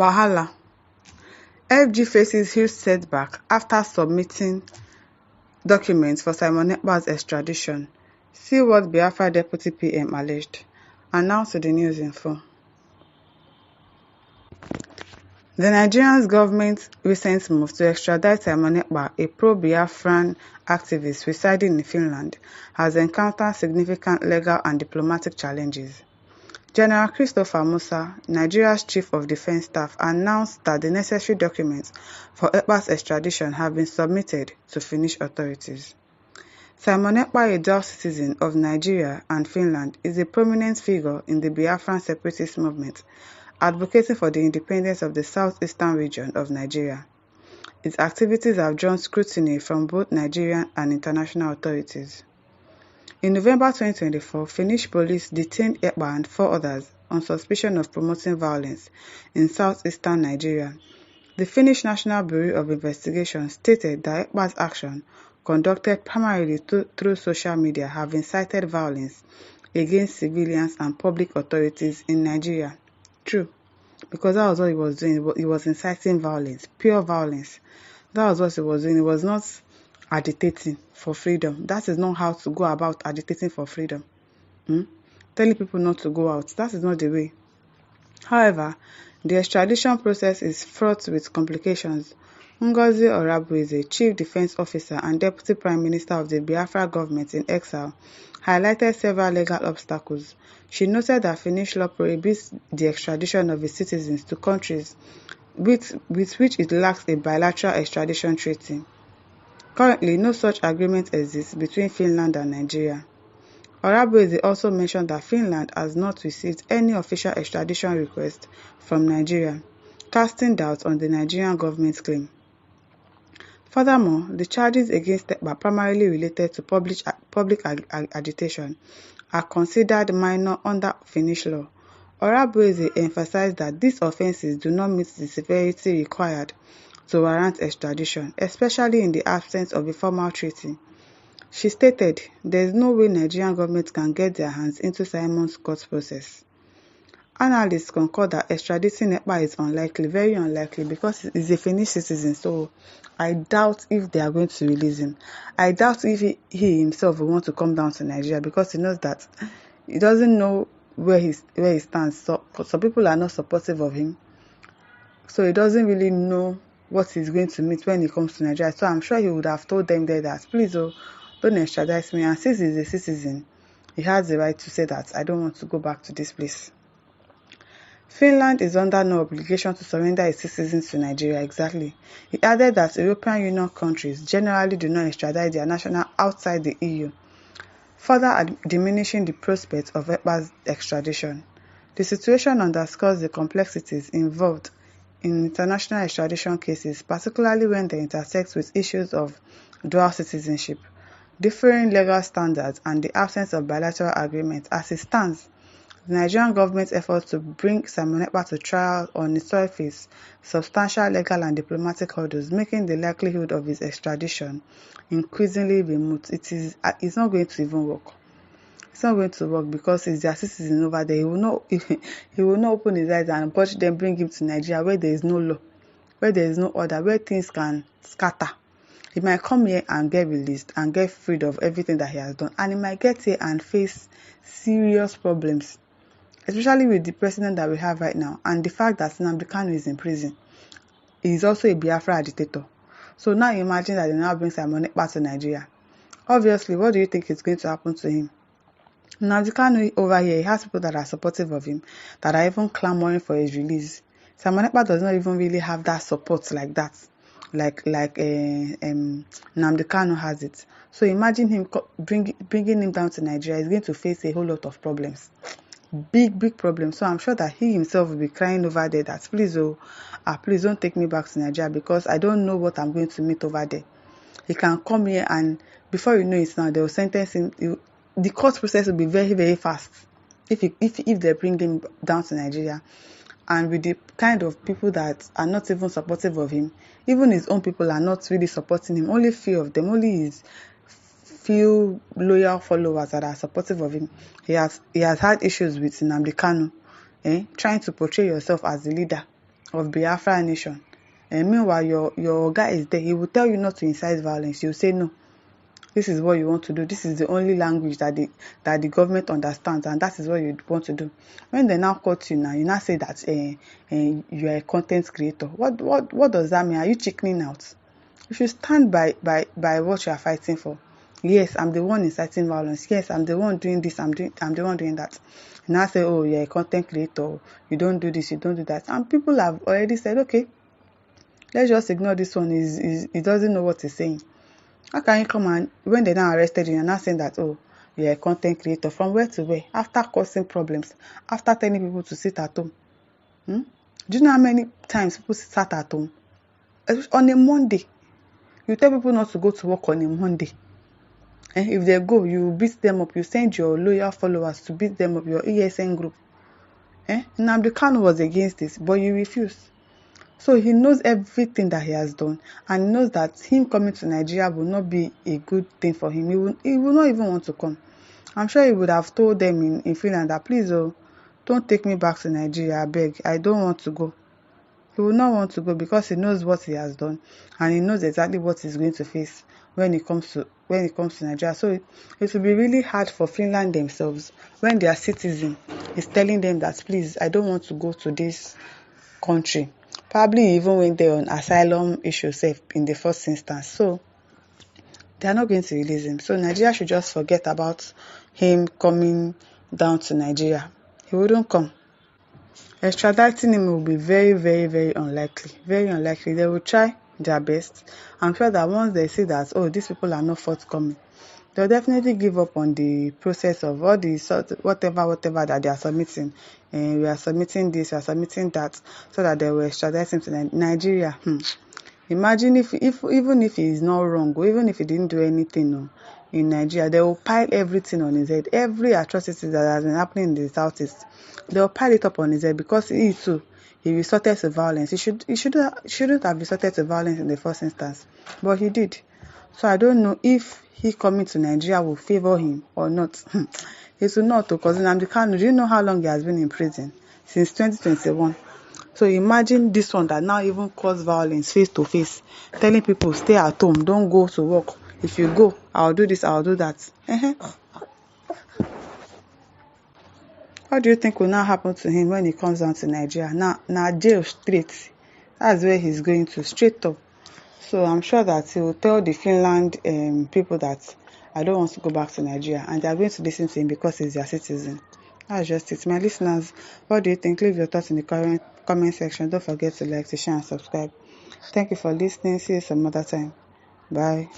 Wahala. FG faces huge setback after submitting documents for Simon Ekpa'S extradition. See what Biafra Deputy PM alleged. And now to the news in full. The Nigerian government's recent move to extradite Simon Ekpa, a pro-Biafran activist residing in Finland, has encountered significant legal and diplomatic challenges. General Christopher Musa, Nigeria's Chief of Defense Staff, announced that the necessary documents for Ekpa's extradition have been submitted to Finnish authorities. Simon Ekpa, a dual citizen of Nigeria and Finland, is a prominent figure in the Biafran separatist movement, advocating for the independence of the southeastern region of Nigeria. Its activities have drawn scrutiny from both Nigerian and international authorities. In November 2024, Finnish police detained Ekpa and 4 others on suspicion of promoting violence in southeastern Nigeria. The Finnish National Bureau of Investigation stated that Ekpa's action, conducted primarily through social media, have incited violence against civilians and public authorities in Nigeria. True, because that was what he was doing. He was inciting violence, pure violence. That was what he was doing. He was not agitating for freedom. That is not how to go about agitating for freedom. Telling people not to go out. That is not the way. However, the extradition process is fraught with complications. Ngozi Orabueze, Chief Defense Officer and Deputy Prime Minister of the Biafra government in exile, highlighted several legal obstacles. She noted that Finnish law prohibits the extradition of its citizens to countries with which it lacks a bilateral extradition treaty. Currently, no such agreement exists between Finland and Nigeria. Orabueze also mentioned that Finland has not received any official extradition request from Nigeria, casting doubt on the Nigerian government's claim. Furthermore, the charges against Ekpa, primarily related to public agitation, are considered minor under Finnish law. Orabueze emphasized that these offences do not meet the severity required to warrant extradition, especially in the absence of a formal treaty. She stated, "There is no way Nigerian government can get their hands into Simon's court process." Analysts concur that extraditing Ekpa is unlikely, very unlikely, because he's a Finnish citizen, so I doubt if they are going to release him. I doubt if he himself will want to come down to Nigeria, because he knows that he doesn't know where he stands. So some people are not supportive of him, so he doesn't really know what he's going to meet when he comes to Nigeria. So I'm sure he would have told them there that, please, don't extradite me. And since he's a citizen, he has the right to say that, I don't want to go back to this place. Finland is under no obligation to surrender its citizens to Nigeria. Exactly. He added that European Union countries generally do not extradite their nationals outside the EU, further diminishing the prospect of Ekpa's extradition. The situation underscores the complexities involved in international extradition cases, particularly when they intersect with issues of dual citizenship, differing legal standards, and the absence of bilateral agreement. As it stands, the Nigerian government's efforts to bring Simon Ekpa to trial on the surface substantial legal and diplomatic hurdles, making the likelihood of his extradition increasingly remote. It's not going to even work. It's not going to work because he's their citizen over there. He will not open his eyes and watch them bring him to Nigeria, where there is no law, where there is no order, where things can scatter. He might come here and get released and get freed of everything that he has done, and he might get here and face serious problems, especially with the president that we have right now and the fact that Nnamdi Kanu is in prison. He is also a Biafra agitator. So now imagine that they now bring Simon Ekpa to Nigeria. Obviously, what do you think is going to happen to him? Nnamdi Kanu over here, he has people that are supportive of him, that are even clamoring for his release. Simon Ekpa does not even really have that support like that, like Nnamdi Kanu has it. So imagine him bringing him down to Nigeria. He's going to face a whole lot of problems, big problems. So I'm sure that he himself will be crying over there that, please don't take me back to Nigeria, because I don't know what I'm going to meet over there. He can come here and before you know it now, they will sentence him. The court process will be very, very fast if they bring him down to Nigeria. And with the kind of people that are not even supportive of him, even his own people are not really supporting him. Only few of them, only his few loyal followers that are supportive of him. He has had issues with Nnamdi Kanu, trying to portray yourself as the leader of Biafra nation. And meanwhile, your guy is there. He will tell you not to incite violence. You say no. This is what you want to do. This is the only language that the government understands, and that is what you want to do. When they now caught you now, you now say that you are a content creator. What does that mean? Are you chickening out? You should stand by what you are fighting for. Yes, I'm the one inciting violence. Yes, I'm the one doing this. I'm the one doing that. And now say, oh, you're a content creator. You don't do this. You don't do that. And people have already said, okay, let's just ignore this one. He doesn't know what he's saying. How can you come and, when they now arrested you, you're not saying that, oh, you're a content creator? From where to where? After causing problems, after telling people to sit at home. Do you know how many times people sat at home? On a Monday. You tell people not to go to work on a Monday. And if they go, you beat them up. You send your loyal followers to beat them up, your ESN group. Nnamdi Kanu was against this, but you refused. So he knows everything that he has done, and he knows that him coming to Nigeria will not be a good thing for him. He will not even want to come. I'm sure he would have told them in Finland that, please, don't take me back to Nigeria, I beg. I don't want to go. He will not want to go because he knows what he has done, and he knows exactly what he's going to face when it comes to Nigeria. So it will be really hard for Finland themselves when their citizen is telling them that, please, I don't want to go to this country. Probably even went there on asylum issues in the first instance. So they are not going to release him. So Nigeria should just forget about him coming down to Nigeria. He wouldn't come. Extraditing him will be very, very, very unlikely. Very unlikely. They will try their best. I'm sure that once they see that, oh, these people are not forthcoming, they'll definitely give up on the process of all the whatever that they are submitting. And we are submitting this, we are submitting that, so that they will extradite him to Nigeria. Imagine if even if he is not wrong, or even if he didn't do anything in Nigeria, they will pile everything on his head. Every atrocity that has been happening in the southeast, they will pile it up on his head because he too, he resorted to violence. He shouldn't have resorted to violence in the first instance, but he did. So I don't know if he coming to Nigeria will favor him or not. It will not, because Nnamdi Kanu, do you know how long he has been in prison? Since 2021. So imagine this one that now even cause violence face to face, telling people stay at home, don't go to work. If you go, I'll do this, I'll do that. What do you think will now happen to him when he comes down to Nigeria? Now jail straight. That's where he's going to, straight up. So I'm sure that he will tell the Finland people that I don't want to go back to Nigeria, and they are going to listen to him because he's their citizen. That's just it. My listeners, what do you think? Leave your thoughts in the comment section. Don't forget to like, to share, and subscribe. Thank you for listening. See you some other time. Bye.